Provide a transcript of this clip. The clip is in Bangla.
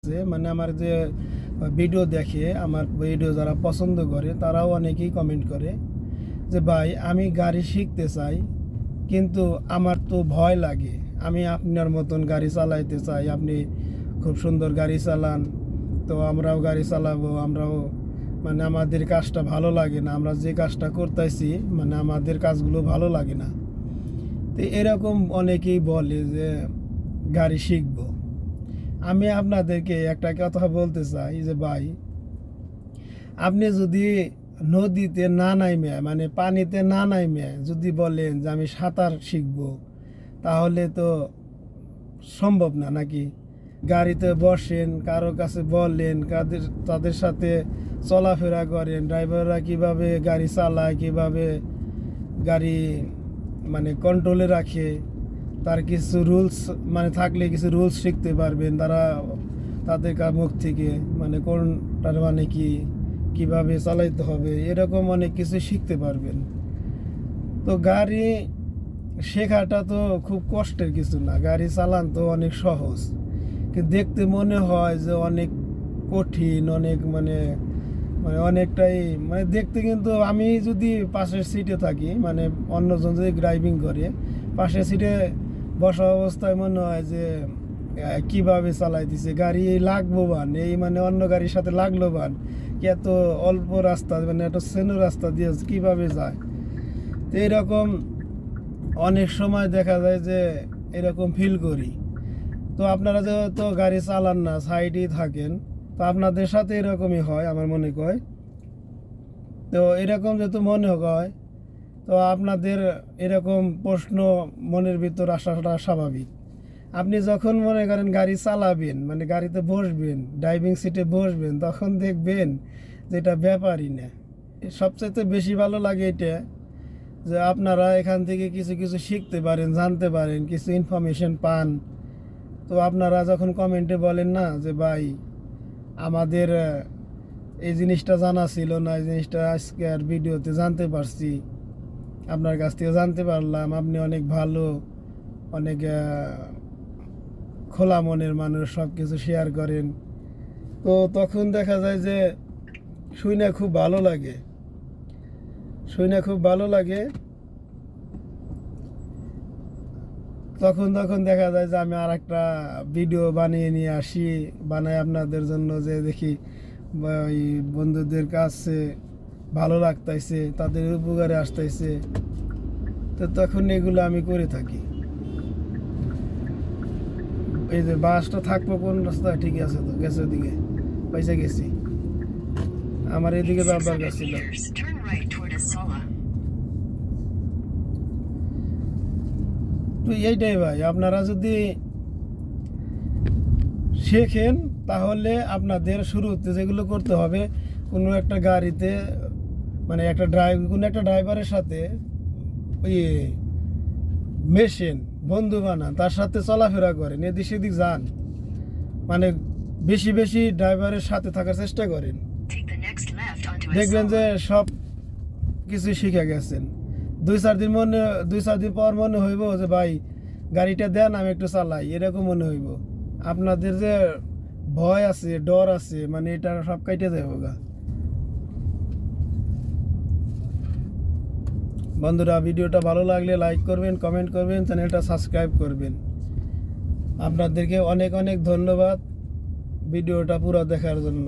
মানে আমার যে ভিডিও দেখে, আমার ভিডিও যারা পছন্দ করে তারাও অনেকেই কমেন্ট করে যে ভাই আমি গাড়ি শিখতে চাই, কিন্তু আমার তো ভয় লাগে। আমি আপনার মতন গাড়ি চালাইতে চাই, আপনি খুব সুন্দর গাড়ি চালান, তো আমরাও গাড়ি চালাবো, আমরাও মানে আমাদের কাজটা ভালো লাগে না, আমরা যে কাজটা করতেছি মানে আমাদের কাজগুলো ভালো লাগে না। তো এরকম অনেকেই বলে যে গাড়ি শিখবো। আমি আপনাদেরকে একটা কথা বলতে চাই যে ভাই, আপনি যদি নদীতে না নামে মানে পানিতে না নামে যদি বলেন যে আমি সাঁতার শিখব, তাহলে তো সম্ভব না নাকি? গাড়িতে বসেন, কারো কাছে বললেন, তাদের সাথে চলাফেরা করেন, ড্রাইভাররা কিভাবে গাড়ি চালায়, কিভাবে গাড়ি মানে কন্ট্রোলে রাখে, তার কিছু রুলস মানে থাকলে কিছু রুলস শিখতে পারবেন তাদের মুখ থেকে, মানে কোনটার মানে কি, কিভাবে চালাইতে হবে, এরকম অনেক কিছু শিখতে পারবেন। তো গাড়ি শেখাটা তো খুব কষ্টের কিছু না, গাড়ি চালান তো অনেক সহজ, কিন্তু দেখতে মনে হয় যে অনেক কঠিন, অনেক মানে মানে অনেকটাই মানে দেখতে। কিন্তু আমি যদি পাশের সিটে থাকি, মানে অন্যজন যদি ড্রাইভিং করে, পাশের সিটে বসা অবস্থায় মনে হয় যে কিভাবে চালাই দিছে গাড়ি, লাগবো বান এই মানে অন্য গাড়ির সাথে লাগলো বান, এত অল্প রাস্তা মানে এত সেনু রাস্তা দিয়ে কিভাবে যায়। তো এরকম অনেক সময় দেখা যায় যে এরকম ফিল করি। তো আপনারা যেহেতু গাড়ি চালান না, সাইডেই থাকেন, তো আপনাদের সাথে এরকমই হয় আমার মনে হয়। তো এরকম যেহেতু মনে হয়, তো আপনাদের এরকম প্রশ্ন মনের ভিতর আসাটা স্বাভাবিক। আপনি যখন মনে করেন গাড়ি চালাবেন, মানে গাড়িতে বসবেন, ড্রাইভিং সিটে বসবেন, তখন দেখবেন যে এটা ব্যাপারই না। সবচাইতে বেশি ভালো লাগে এটা যে আপনারা এখান থেকে কিছু কিছু শিখতে পারেন, জানতে পারেন, কিছু ইনফরমেশন পান। তো আপনারা যখন কমেন্টে বলেন না যে ভাই আমাদের এই জিনিসটা জানা ছিল না, এই জিনিসটা আজকে আর ভিডিওতে জানতে পারছি, আপনার কাছ থেকে জানতে পারলাম, আপনি অনেক ভালো, অনেক খোলা মনের মানুষ, সব কিছু শেয়ার করেন, তো তখন দেখা যায় যে শুনে খুব ভালো লাগে, শুনে খুব ভালো লাগে। তখন দেখা যায় যে আমি আর একটা ভিডিও বানিয়ে নিয়ে আসি, বানাই আপনাদের জন্য, যে দেখি ওই বন্ধুদের কাছে ভালো লাগতেছে, তাদের উপকারে আসতেছে, তো তখন এগুলো আমি করে থাকি। এই যে বাসটা থাকবো কোন রাস্তা, ঠিক আছে তো গেছে, ওদিকে পয়সা গেছি, আমার এদিকে যাওয়ার দরকার ছিল। তো এইটাই ভাই, আপনারা যদি শেখেন তাহলে আপনাদের শুরুতে যেগুলো করতে হবে, কোনো একটা গাড়িতে মানে কোনো একটা ড্রাইভারের সাথে ওই মেশেন, বন্ধু বানান, তার সাথে চলাফেরা করেন, এদিক সেদিক যান, মানে বেশি বেশি ড্রাইভারের সাথে থাকার চেষ্টা করেন, দেখবেন যে সব কিছু শিখে গেছেন। 2-4 দিন পর মনে হইব যে ভাই গাড়িটা দেন আমি একটু চালাই, এরকম মনে হইব। আপনাদের যে ভয় আছে, ডর আছে, মানে এটা সব কাইটে যাবো গা। বন্ধুরা, ভিডিওটা ভালো লাগলে লাইক করবেন, কমেন্ট করবেন, চ্যানেলটা সাবস্ক্রাইব করবেন। আপনাদেরকে অনেক অনেক ধন্যবাদ ভিডিওটা পুরো দেখার জন্য।